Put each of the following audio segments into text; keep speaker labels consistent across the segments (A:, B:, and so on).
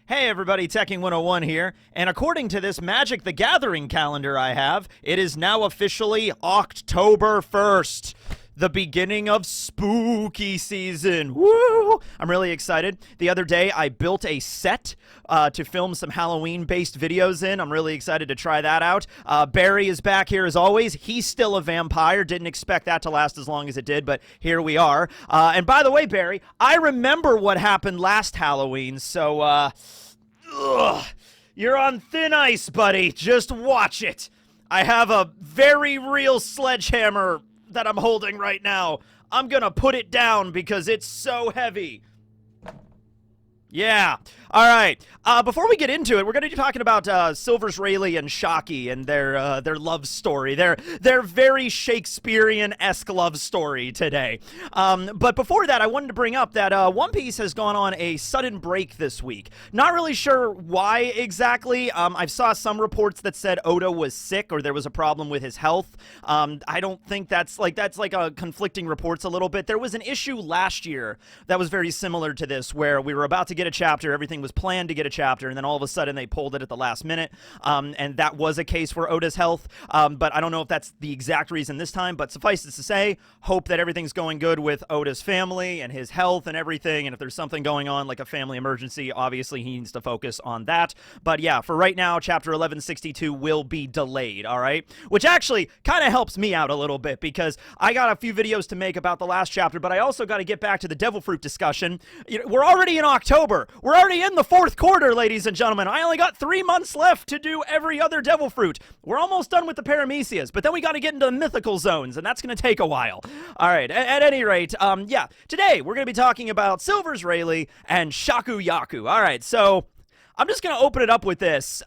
A: Hey everybody, Teching 101 here, and according to this Magic the Gathering calendar I have, it is now officially October 1st, the beginning of spooky season. Woo! I'm really excited. The other day, I built a set to film some Halloween-based videos in. I'm really excited to try that out. Barry is back here as always. He's still a vampire. Didn't expect that to last as long as it did, but here we are. And by the way, Barry, I remember what happened last Halloween, so, you're on thin ice, buddy. Just watch it. I have a very real sledgehammer that I'm holding right now. I'm gonna put it down because it's so heavy. Yeah. All right. Before we get into it, we're going to be talking about Silver's Rayleigh and Shakky and their love story, their very Shakespearean-esque love story today. But before that, I wanted to bring up that One Piece has gone on a sudden break this week. Not really sure why exactly. I saw some reports that said Oda was sick or there was a problem with his health. I don't think that's like conflicting reports a little bit. There was an issue last year that was very similar to this, where we were about to get a chapter, everything was planned to get a chapter, and then all of a sudden they pulled it at the last minute, and that was a case for Oda's health, but I don't know if that's the exact reason this time, but suffice it to say, hope that everything's going good with Oda's family and his health and everything, and if there's something going on like a family emergency, obviously he needs to focus on that. But yeah, for right now, chapter 1162 will be delayed, alright? Which actually kind of helps me out a little bit, because I got a few videos to make about the last chapter, but I also got to get back to the Devil Fruit discussion. We're already in October. We're already in the fourth quarter, ladies and gentlemen. I only got 3 months left to do every other Devil Fruit. We're almost done with the Paramecias, but then we got to get into the mythical zones, and that's going to take a while. All right, at any rate, yeah, today we're going to be talking about Silver's Rayleigh and Shaku-Yaku. All right, so I'm just going to open it up with this.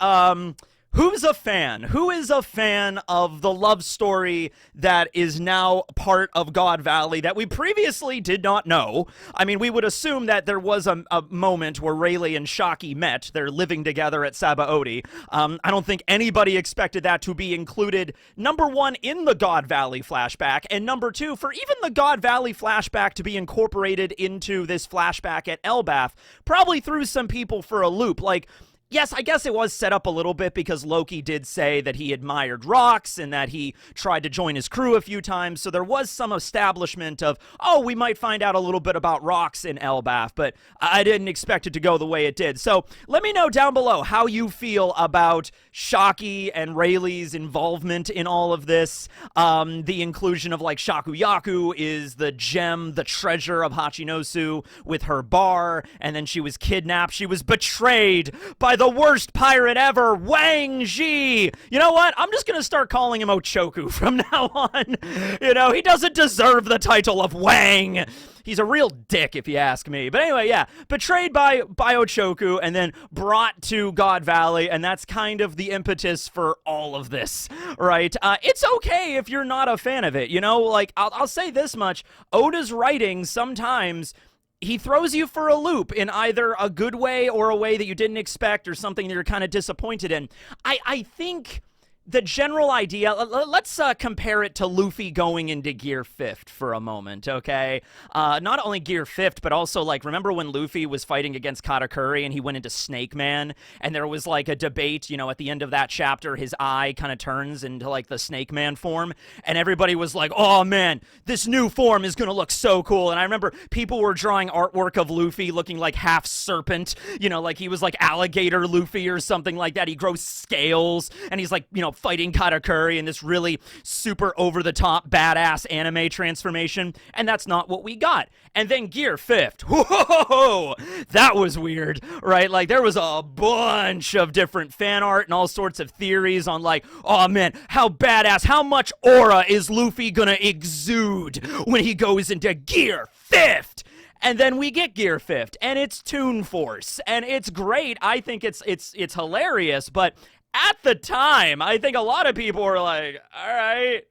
A: Who's a fan? Who is a fan of the love story that is now part of God Valley that we previously did not know? I mean, we would assume that there was a moment where Rayleigh and Shakky met. They're living together at Sabaody. I don't think anybody expected that to be included, number one, in the God Valley flashback, and number two, for even the God Valley flashback to be incorporated into this flashback at Elbaf, probably threw some people for a loop. Like, yes, I guess it was set up a little bit because Loki did say that he admired Rox and that he tried to join his crew a few times, so there was some establishment of, oh, we might find out a little bit about Rox in Elbaf, but I didn't expect it to go the way it did. So let me know down below how you feel about Shakky and Rayleigh's involvement in all of this. The inclusion of, like, Shaku-Yaku is the gem, the treasure of Hachinosu with her bar, and then she was kidnapped. She was betrayed by the worst pirate ever, Wang Ji. You know what? I'm just going to start calling him Ochoku from now on. You know, he doesn't deserve the title of Wang. He's a real dick, if you ask me. But anyway, yeah, betrayed by Ochoku and then brought to God Valley, and that's kind of the impetus for all of this, right? It's okay if you're not a fan of it, you know? Like, I'll say this much. Oda's writing sometimes, he throws you for a loop in either a good way or a way that you didn't expect or something that you're kind of disappointed in. I think the general idea, let's compare it to Luffy going into Gear 5th for a moment, okay? Not only Gear 5th, but also, like, remember when Luffy was fighting against Katakuri and he went into Snake Man, and there was, like, a debate, you know, at the end of that chapter, his eye kind of turns into, like, the Snake Man form, and everybody was like, oh, man, this new form is gonna look so cool, and I remember people were drawing artwork of Luffy looking like half serpent, you know, like he was, like, alligator Luffy or something like that. He grows scales, and he's, like, you know, fighting Katakuri in this really super over-the-top badass anime transformation, and that's not what we got. And then Gear 5th, whoa, that was weird, right? Like, there was a bunch of different fan art and all sorts of theories on, like, oh man, how badass, how much aura is Luffy gonna exude when he goes into Gear 5th? And then we get Gear 5th, and it's Toon Force, and it's great. I think it's hilarious, but at the time, I think a lot of people were like, all right,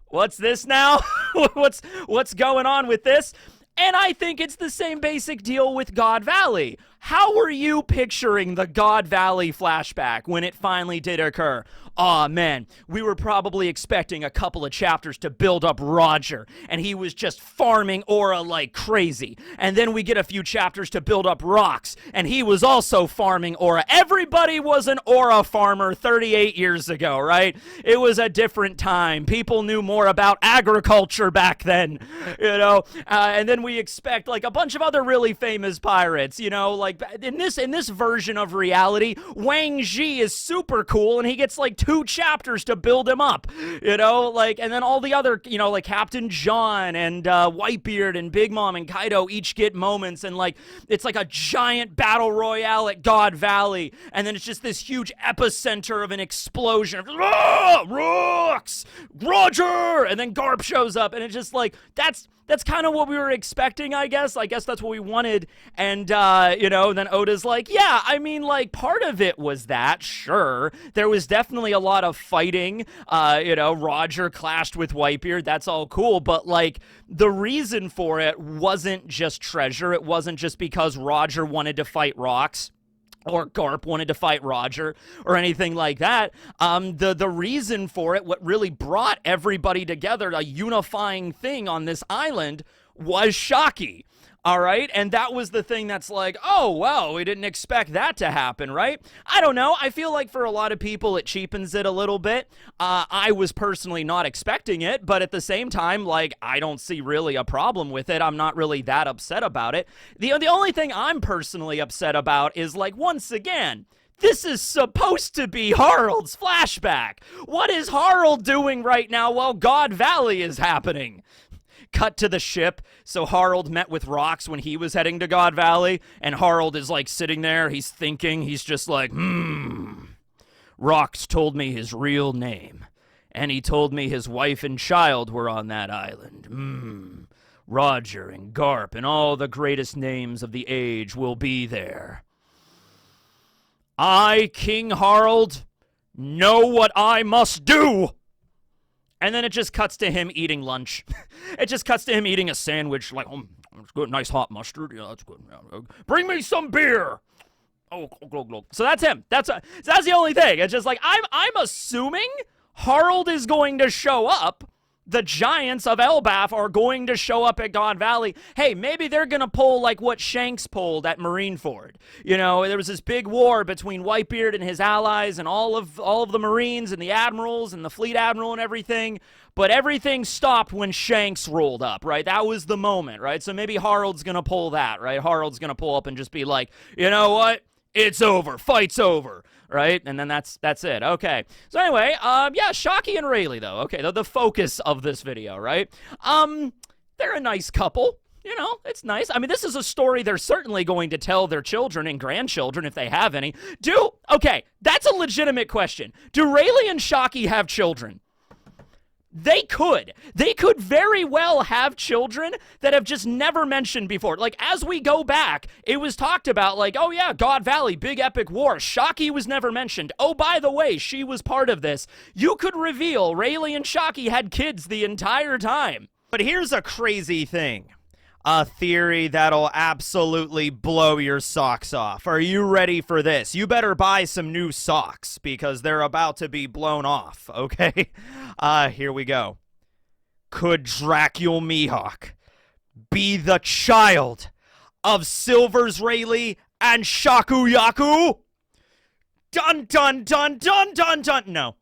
A: what's this now? what's going on with this? And I think it's the same basic deal with God Valley. how were you picturing the God Valley flashback when it finally did occur? Aw, man, we were probably expecting a couple of chapters to build up Roger, and he was just farming Aura like crazy. And then we get a few chapters to build up Rox, and he was also farming Aura. Everybody was an Aura farmer 38 years ago, right? It was a different time. People knew more about agriculture back then, you know? And then we expect, like, a bunch of other really famous pirates, you know? Like, in this version of reality, Wang Zhi is super cool, and he gets, like, 2 chapters to build him up, you know, like, and then all the other, you know, like Captain John and Whitebeard and Big Mom and Kaido each get moments, and like, it's like a giant battle royale at God Valley, and then it's just this huge epicenter of an explosion. Rocks! Roger! And then Garp shows up, and it's just like, that's kind of what we were expecting, I guess. I guess that's what we wanted. And, you know, then Oda's like, yeah, I mean, like, part of it was that, sure. There was definitely a lot of fighting. You know, Roger clashed with Whitebeard. That's all cool. But, like, the reason for it wasn't just treasure. It wasn't just because Roger wanted to fight Rox, or Garp wanted to fight Roger, or anything like that. The reason for it, what really brought everybody together, a unifying thing on this island, was Shakky. All right, and that was the thing that's like, oh, well, we didn't expect that to happen, right? I don't know. I feel like for a lot of people, it cheapens it a little bit. I was personally not expecting it, but at the same time, like, I don't see really a problem with it. I'm not really that upset about it. The only thing I'm personally upset about is, like, once again, this is supposed to be Harald's flashback. What is Harald doing right now while God Valley is happening? Cut to the ship. So Harald met with Rox when he was heading to God Valley, and Harald is like sitting there, he's thinking, he's just like, Rox told me his real name, and he told me his wife and child were on that island. Roger and Garp and all the greatest names of the age will be there. I, King Harald, know what I must do. And then it just cuts to him eating lunch. It just cuts to him eating a sandwich, like, oh, it's good, nice hot mustard. Yeah, that's good. Yeah. Bring me some beer. Oh, so that's him. That's the only thing. It's just like, I'm assuming Harald is going to show up. The giants of Elbaf are going to show up at God Valley. Hey, maybe they're going to pull like what Shanks pulled at Marineford. You know, there was this big war between Whitebeard and his allies and all of the Marines and the admirals and the fleet admiral and everything. But everything stopped when Shanks rolled up, right? That was the moment, right? So maybe Harald's going to pull that, right? Harald's going to pull up and just be like, you know what? It's over. Fight's over. Right? And then that's it. Okay. So anyway, yeah, Shakky and Rayleigh, though. Okay, the focus of this video, right? They're a nice couple. You know, it's nice. I mean, this is a story they're certainly going to tell their children and grandchildren if they have any. Okay, that's a legitimate question. Do Rayleigh and Shakky have children? They could very well have children that have just never mentioned before. Like, as we go back, it was talked about, like, oh yeah, God Valley, big epic war. Shakky was never mentioned. Oh, by the way, she was part of this. You could reveal Rayleigh and Shakky had kids the entire time. But here's a crazy thing. A theory that'll absolutely blow your socks off. Are you ready for this? You better buy some new socks because they're about to be blown off, okay? Here we go. Could Dracul Mihawk be the child of Silver's Rayleigh and Shakuyaku? Dun, dun, dun, dun, dun, dun. No.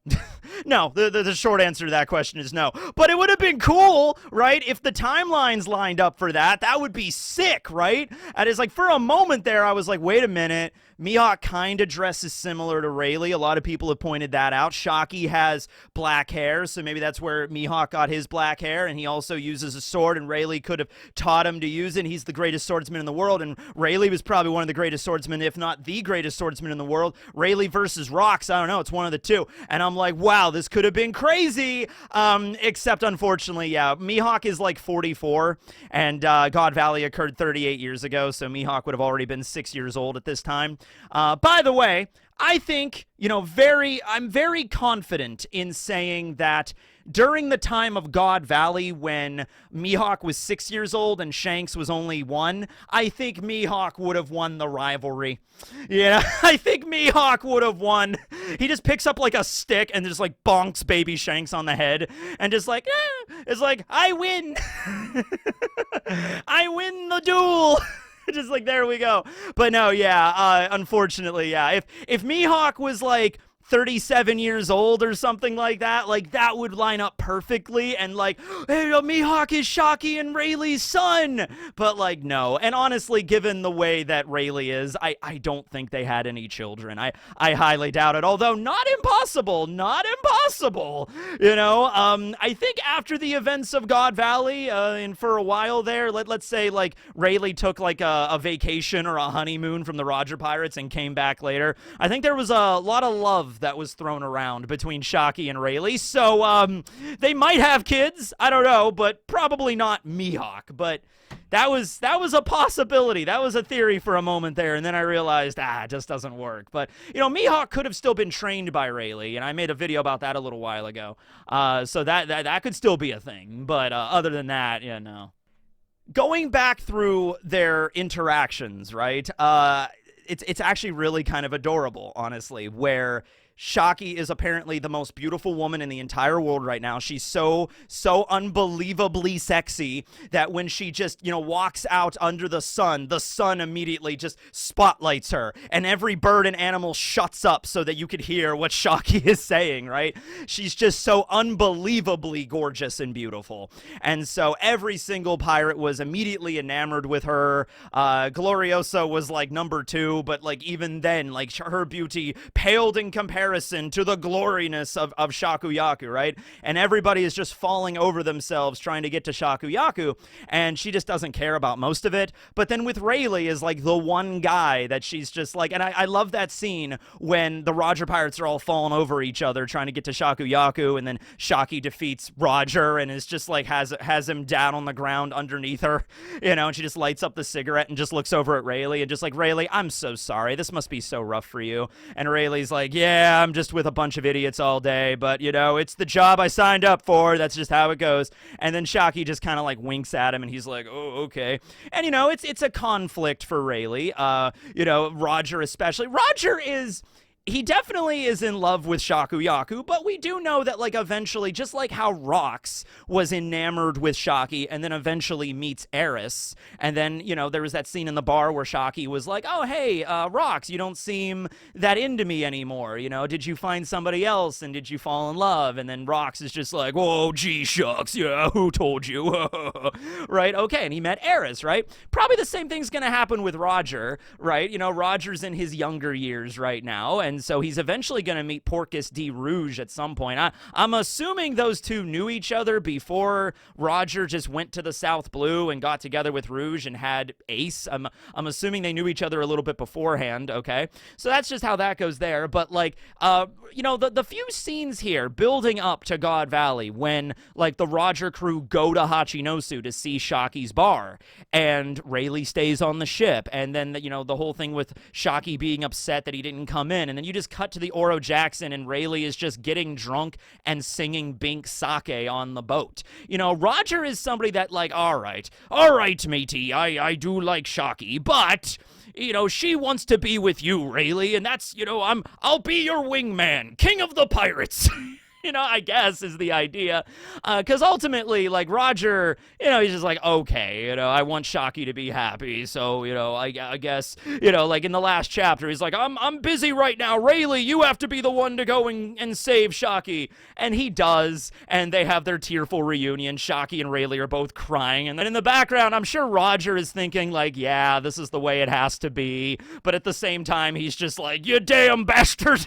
A: No, the short answer to that question is no. But it would have been cool, right, if the timelines lined up for that. That would be sick, right? And it's like, for a moment there, I was like, wait a minute. Mihawk kind of dresses similar to Rayleigh. A lot of people have pointed that out. Shakky has black hair, so maybe that's where Mihawk got his black hair, and he also uses a sword, and Rayleigh could have taught him to use it, and he's the greatest swordsman in the world, and Rayleigh was probably one of the greatest swordsmen, if not the greatest swordsman in the world. Rayleigh versus Rox, I don't know, it's one of the two. And I'm like, wow, this could have been crazy, except unfortunately, yeah, Mihawk is like 44, and God Valley occurred 38 years ago, so Mihawk would have already been 6 years old at this time. By the way, I think, I'm very confident in saying that during the time of God Valley, when Mihawk was 6 years old and Shanks was only 1, I think Mihawk would have won the rivalry. Yeah, I think Mihawk would have won. He just picks up like a stick and just like bonks baby Shanks on the head and just like, it's like, I win. I win the duel. Just like, there we go. But no, yeah, unfortunately, yeah. If Mihawk was like 37 years old or something like that would line up perfectly, and like, hey, Mihawk is Shakky and Rayleigh's son. But like, no. And honestly, given the way that Rayleigh is, I don't think they had any children. I highly doubt it, although not impossible. I think after the events of God Valley, and for a while there, let's say like Rayleigh took like a vacation or a honeymoon from the Roger Pirates and came back later, I think there was a lot of love that was thrown around between Shakky and Rayleigh. So they might have kids, I don't know, but probably not Mihawk. But that was a possibility. That was a theory for a moment there, and then I realized, it just doesn't work. But, Mihawk could have still been trained by Rayleigh, and I made a video about that a little while ago. So that could still be a thing, but other than that, yeah, no. Going back through their interactions, right, it's actually really kind of adorable, honestly, where Shakky is apparently the most beautiful woman in the entire world right now. She's so unbelievably sexy that when she just, walks out under the sun immediately just spotlights her, and every bird and animal shuts up so that you could hear what Shakky is saying, right? She's just so unbelievably gorgeous and beautiful. And so every single pirate was immediately enamored with her. Gloriosa was like number 2, but like even then, like her beauty paled in comparison to the gloriness of Shakuyaku, right? And everybody is just falling over themselves trying to get to Shakuyaku, and she just doesn't care about most of it. But then with Rayleigh is like the one guy that she's just like, and I love that scene when the Roger Pirates are all falling over each other trying to get to Shakuyaku, and then Shakky defeats Roger and is just like has him down on the ground underneath her, and she just lights up the cigarette and just looks over at Rayleigh and just like, Rayleigh, I'm so sorry. This must be so rough for you. And Rayleigh's like, yeah, I'm just with a bunch of idiots all day, but, it's the job I signed up for. That's just how it goes. And then Shakky just kind of, like, winks at him, and he's like, oh, okay. And, it's a conflict for Rayleigh. Roger especially. Roger is... He definitely is in love with Shakuyaku, but we do know that, like, eventually, just like how Rox was enamored with Shakky and then eventually meets Eris, and then, there was that scene in the bar where Shakky was like, oh, hey, Rox, you don't seem that into me anymore, did you find somebody else, and did you fall in love? And then Rox is just like, whoa, gee shucks, yeah, who told you? Right, okay, and he met Eris, right? Probably the same thing's gonna happen with Roger, right? Roger's in his younger years right now, and so he's eventually going to meet Porcus D. Rouge at some point. I'm assuming those two knew each other before Roger just went to the South Blue and got together with Rouge and had Ace. I'm assuming they knew each other a little bit beforehand, okay? So that's just how that goes there. But, like, the few scenes here building up to God Valley when, like, the Roger crew go to Hachinosu to see Shakky's bar, and Rayleigh stays on the ship, and then, the whole thing with Shakky being upset that he didn't come in, and then you just cut to the Oro Jackson, and Rayleigh is just getting drunk and singing Bink Sake on the boat. Roger is somebody that, like, all right, matey, I do like Shakky, but... she wants to be with you, Rayleigh, and that's, I'll be your wingman, king of the pirates. I guess is the idea. Because ultimately, like, Roger, he's just like, okay, I want Shakky to be happy. So, I guess, like in the last chapter, he's like, I'm busy right now. Rayleigh, you have to be the one to go and save Shakky. And he does. And they have their tearful reunion. Shakky and Rayleigh are both crying. And then in the background, I'm sure Roger is thinking, like, yeah, this is the way it has to be. But at the same time, he's just like, you damn bastard.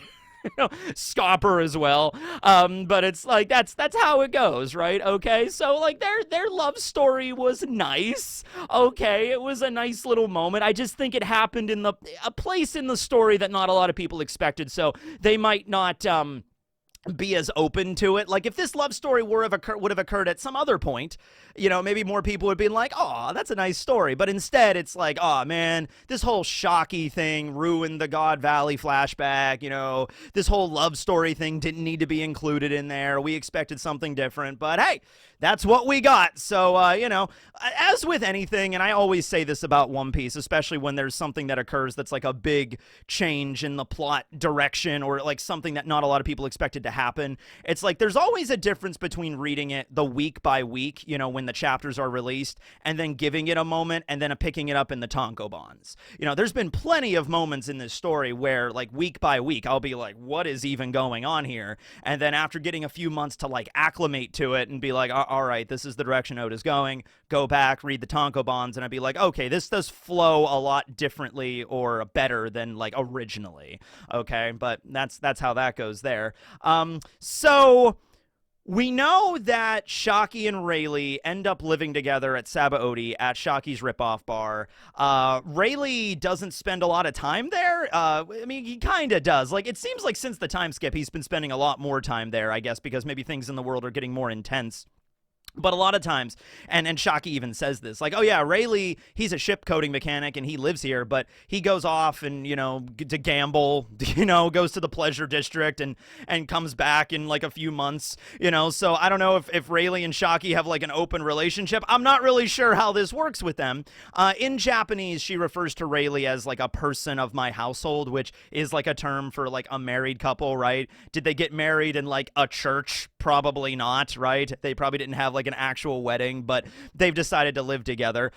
A: Scopper as well. But it's like that's how it goes, right? Okay, so like their love story was nice. Okay, it was a nice little moment. I just think it happened in a place in the story that not a lot of people expected, so they might not be as open to it. Like if this love story would have occurred at some other point, maybe more people would be like, "Oh, that's a nice story." But instead, it's like, "Oh man, this whole Shakky thing ruined the God Valley flashback. This whole love story thing didn't need to be included in there. We expected something different, but hey, that's what we got." So, as with anything, and I always say this about One Piece, especially when there's something that occurs that's like a big change in the plot direction or like something that not a lot of people expected to happen. It's like there's always a difference between reading it the week by week, when the chapters are released, and then giving it a moment and then picking it up in the tankobons. There's been plenty of moments in this story where like week by week I'll be like, what is even going on here? And then after getting a few months to like acclimate to it and be like, all right, this is the direction Oda's going, go back, read the tankobons, and I'd be like, okay, this does flow a lot differently or better than like originally. Okay, but that's how that goes there. So we know that Shakky and Rayleigh end up living together at Sabaody at Shakky's ripoff bar. Rayleigh doesn't spend a lot of time there. I mean, he kind of does. Like, it seems like since the time skip, he's been spending a lot more time there, I guess, because maybe things in the world are getting more intense. But a lot of times, and Shakky even says this, like, oh yeah, Rayleigh, he's a ship coating mechanic and he lives here, but he goes off and, to gamble, goes to the pleasure district and comes back in like a few months, so I don't know if Rayleigh and Shakky have like an open relationship. I'm not really sure how this works with them. In Japanese, she refers to Rayleigh as like a person of my household, which is like a term for like a married couple, right? Did they get married in like a church? Probably not, right? They probably didn't have like an actual wedding, but they've decided to live together.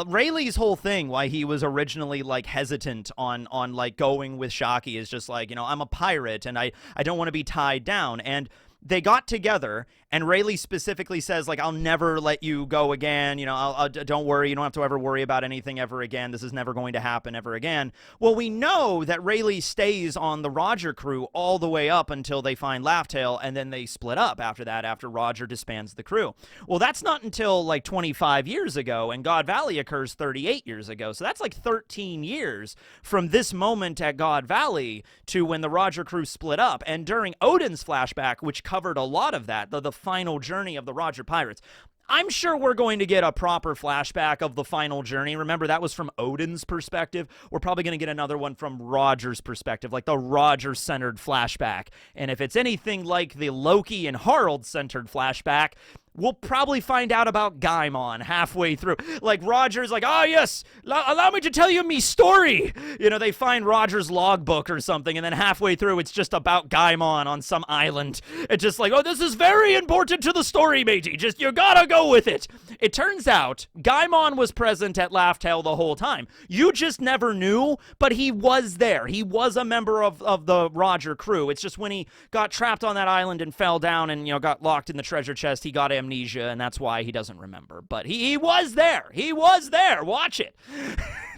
A: Rayleigh's whole thing, why he was originally like hesitant on like going with Shakky, is just like, I'm a pirate and I don't want to be tied down. And they got together, and Rayleigh specifically says, like, I'll never let you go again. Don't worry. You don't have to ever worry about anything ever again. This is never going to happen ever again. Well, we know that Rayleigh stays on the Roger crew all the way up until they find Laugh-Tale, and then they split up after that, after Roger disbands the crew. Well, that's not until, like, 25 years ago, and God Valley occurs 38 years ago. So that's like 13 years from this moment at God Valley to when the Roger crew split up. And during Odin's flashback, which covered a lot of that, the final journey of the Roger Pirates, I'm sure we're going to get a proper flashback of the final journey. Remember, that was from Odin's perspective. We're probably going to get another one from Roger's perspective, like the Roger-centered flashback. And if it's anything like the Loki and Harald-centered flashback, we'll probably find out about Gaimon halfway through. Like, Roger's like, oh, yes, allow me to tell you me story. They find Roger's logbook or something, and then halfway through, it's just about Gaimon on some island. It's just like, oh, this is very important to the story, matey. Just, you gotta go with it. It turns out Gaimon was present at Laugh-Tale the whole time. You just never knew, but he was there. He was a member of the Roger crew. It's just when he got trapped on that island and fell down and, got locked in the treasure chest, he got amnesia, and that's why he doesn't remember. But he was there. He was there. Watch it.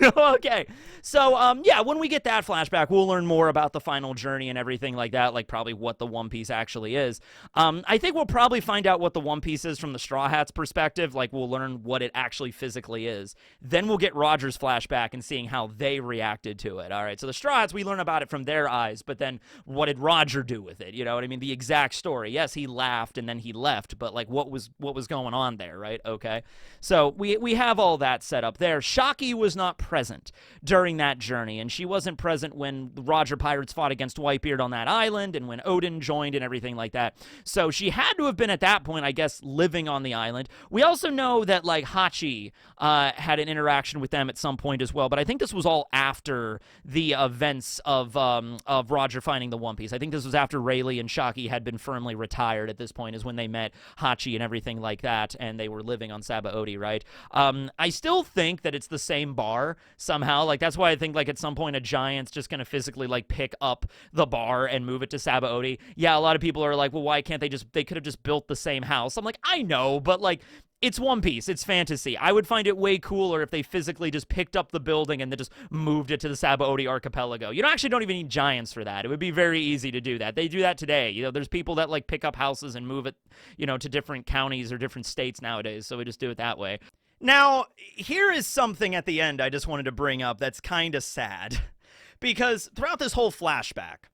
A: Okay. So, yeah, when we get that flashback, we'll learn more about the final journey and everything like that, like probably what the One Piece actually is. I think we'll probably find out what the One Piece is from the Straw Hats' perspective. Like, we'll learn what it actually physically is. Then we'll get Roger's flashback and seeing how they reacted to it. All right, so the Straw Hats, we learn about it from their eyes, but then what did Roger do with it? You know what I mean? The exact story. Yes, he laughed and then he left, but like what was going on there, right? Okay. So we have all that set up there. Shakky was not present during that journey, and she wasn't present when the Roger Pirates fought against Whitebeard on that island and when Odin joined and everything like that. So she had to have been at that point, I guess, living on the island. We also know that like Hachi had an interaction with them at some point as well, but I think this was all after the events of Roger finding the One Piece. I think this was after Rayleigh and Shakky had been firmly retired at this point, is when they met Hachi and everything like that, and they were living on Sabaody, right? I still think that it's the same bar somehow. Like, that's why I think like at some point a giant's just going to physically like pick up the bar and move it to Sabaody. Yeah, a lot of people are like, well, why can't they could have just built the same house. I'm like, I know, but like, it's One Piece. It's fantasy. I would find it way cooler if they physically just picked up the building and then just moved it to the Sabaody archipelago. You don't even need giants for that. It would be very easy to do that. They do that today. There's people that like pick up houses and move it, to different counties or different states nowadays. So we just do it that way. Now, here is something at the end I just wanted to bring up that's kind of sad. Because throughout this whole flashback,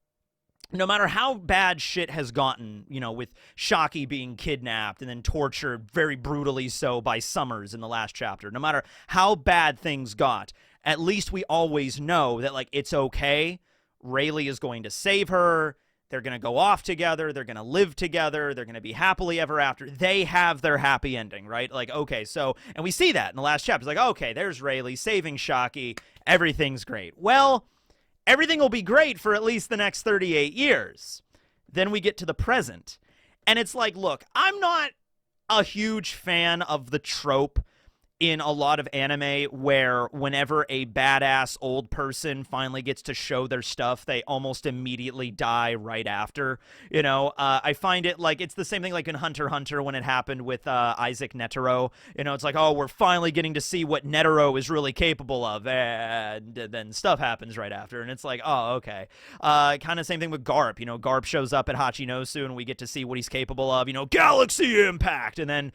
A: no matter how bad shit has gotten, with Shakky being kidnapped and then tortured very brutally so by Summers in the last chapter, no matter how bad things got, at least we always know that, like, it's okay. Rayleigh is going to save her. They're going to go off together. They're going to live together. They're going to be happily ever after. They have their happy ending, right? Like, okay, so, and we see that in the last chapter. It's like, okay, there's Rayleigh saving Shakky. Everything's great. Well, everything will be great for at least the next 38 years. Then we get to the present. And it's like, look, I'm not a huge fan of the trope in a lot of anime where whenever a badass old person finally gets to show their stuff, they almost immediately die right after. I find it like it's the same thing like in Hunter x Hunter when it happened with Isaac Netero. It's like, oh, we're finally getting to see what Netero is really capable of, and then stuff happens right after, and it's like, oh, okay. Kind of same thing with Garp. Garp shows up at Hachinosu, and we get to see what he's capable of. Galaxy Impact, and then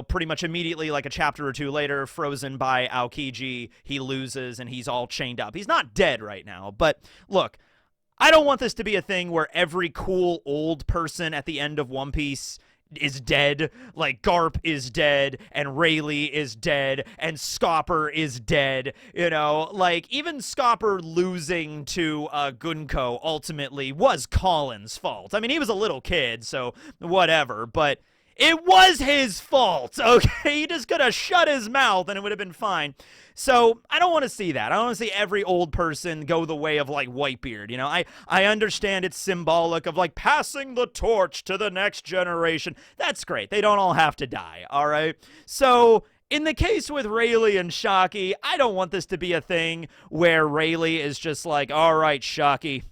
A: pretty much immediately, like a chapter or two later, frozen by Aokiji, he loses and he's all chained up. He's not dead right now, but look, I don't want this to be a thing where every cool old person at the end of One Piece is dead. Like, Garp is dead, and Rayleigh is dead, and Scopper is dead. Like, even Scopper losing to Gunko ultimately was Colin's fault. I mean, he was a little kid, so whatever, but it was his fault, okay? He just could have shut his mouth and it would have been fine. So I don't want to see that. I don't want to see every old person go the way of, like, Whitebeard. I understand it's symbolic of, like, passing the torch to the next generation. That's great. They don't all have to die, all right? So in the case with Rayleigh and Shakky, I don't want this to be a thing where Rayleigh is just like, all right, Shakky,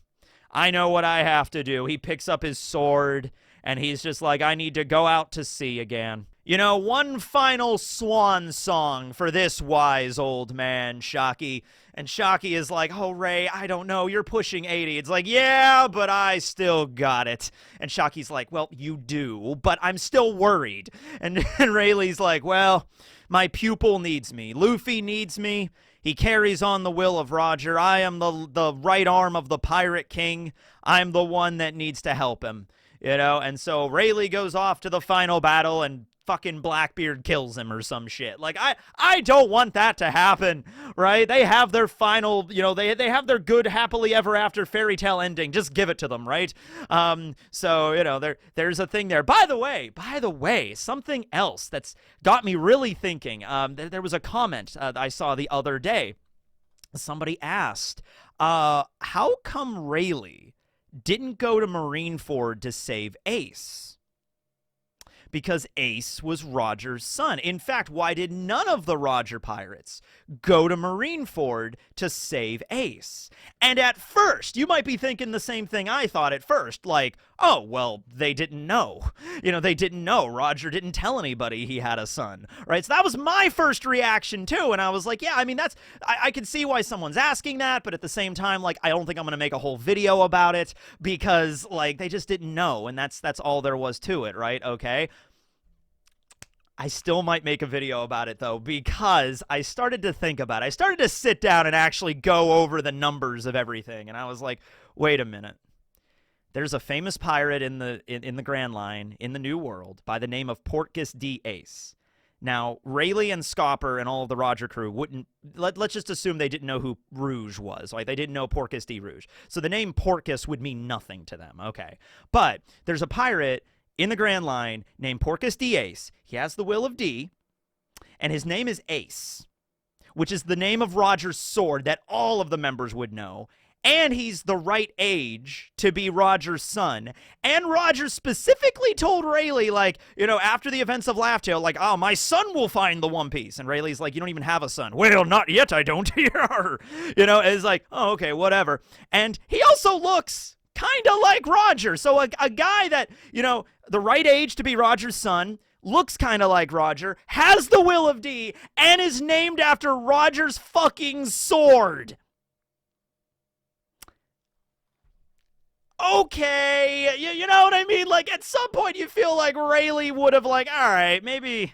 A: I know what I have to do. He picks up his sword, and he's just like, I need to go out to sea again. One final swan song for this wise old man, Shakky. And Shakky is like, oh, Ray, I don't know. You're pushing 80. It's like, yeah, but I still got it. And Shocky's like, well, you do, but I'm still worried. And Rayleigh's like, well, my pupil needs me. Luffy needs me. He carries on the will of Roger. I am the right arm of the Pirate King. I'm the one that needs to help him. And so Rayleigh goes off to the final battle and fucking Blackbeard kills him or some shit. Like, I don't want that to happen, right? They have their final, they have their good happily ever after fairy tale ending. Just give it to them, right? So, there's a thing there. By the way, something else that's got me really thinking. There was a comment I saw the other day. Somebody asked, how come Rayleigh didn't go to Marineford to save Ace? Because Ace was Roger's son. In fact, why did none of the Roger pirates go to Marineford to save Ace? And at first, you might be thinking the same thing I thought at first, like, oh, well, they didn't know. They didn't know. Roger didn't tell anybody he had a son, right? So that was my first reaction, too, and I was like, yeah, I mean, I can see why someone's asking that, but at the same time, like, I don't think I'm going to make a whole video about it, because, like, they just didn't know, and that's all there was to it, right? Okay? I still might make a video about it, though, because I started to think about it. I started to sit down and actually go over the numbers of everything, and I was like, wait a minute. There's a famous pirate in the Grand Line in the New World by the name of Portgas D. Ace. Now, Rayleigh and Scopper and all of the Roger crew wouldn't... Let's just assume they didn't know who Rouge was. Like, they didn't know Portgas D. Rouge. So the name Portgas would mean nothing to them, okay? But there's a pirate in the Grand Line named Portgas D. Ace. He has the will of D, and his name is Ace, which is the name of Roger's sword that all of the members would know, and he's the right age to be Roger's son. And Roger specifically told Rayleigh, like, after the events of Laugh Tale, like, oh, my son will find the One Piece. And Rayleigh's like, you don't even have a son. Well, not yet, I don't. It's like, oh, okay, whatever. And he also looks kind of like Roger. So a guy that, the right age to be Roger's son, looks kind of like Roger, has the will of D, and is named after Roger's fucking sword. Okay, you know what I mean? Like, at some point you feel like Rayleigh would have, like, all right, maybe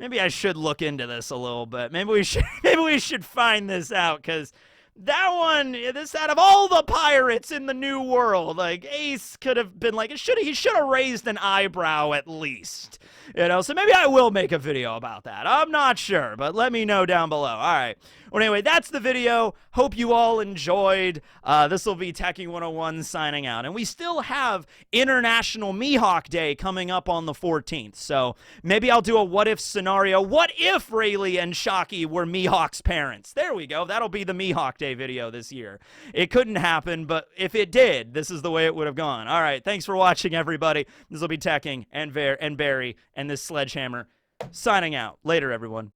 A: I should look into this a little bit. Maybe we should find this out, because That one, this out of all the pirates in the New World, like Ace could have been like, he should have raised an eyebrow at least, So maybe I will make a video about that. I'm not sure, but let me know down below. All right. Well, anyway, that's the video. Hope you all enjoyed. This will be Teching 101 signing out, and we still have International Mihawk Day coming up on the 14th. So maybe I'll do a what if scenario. What if Rayleigh and Shakky were Mihawk's parents? There we go. That'll be the Mihawk Day video this year. It couldn't happen, but if it did, this is the way it would have gone. All right, thanks for watching, everybody. This will be Teching and Barry and this Sledgehammer signing out. Later, everyone.